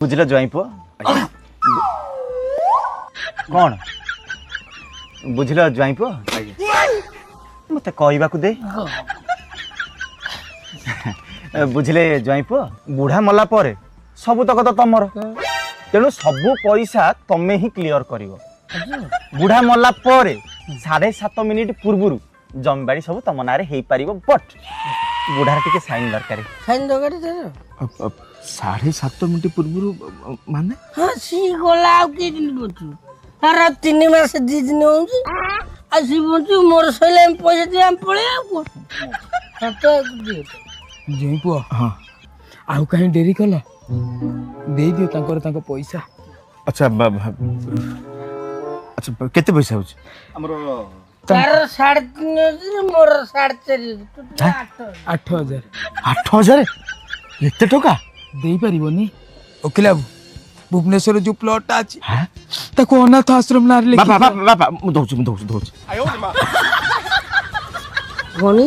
बुझल ज्वाई पुआ कौन बुझल ज्वाई पुआ मत कहवाक दे बुझले ज्वाई पुआ बुढ़ा मला पर सब तक तो तमर तेणु सबू पैसा तमें ही क्लियर कर बुढ़ा मला पर 7.5 मिनिट पूर्व जमीबाड़ी सब तम ना हो पार बट बुढ़ार टे साइन दरकार साइन दरकार 7.5 मिनिट पूर्व माने हाँ सी गला आ के दिन बचु अरे 3 मास 2 दिन होउची आ सी बचु मोर सैले पैसा दे हम पळे आ को तो दे जई पुआ हां आउ कहीं देरी कला दे दियो तांकर पैसा अच्छा अच्छा केते पैसा होची हमरो तार 3.5 मोर 4.5 8000 8000 एते टका देई परिबोनी ओकिला भुवनेश्वर जो प्लॉट अछि ताको अनाथ आश्रम नार लेके बाबा मु दउछ कोनी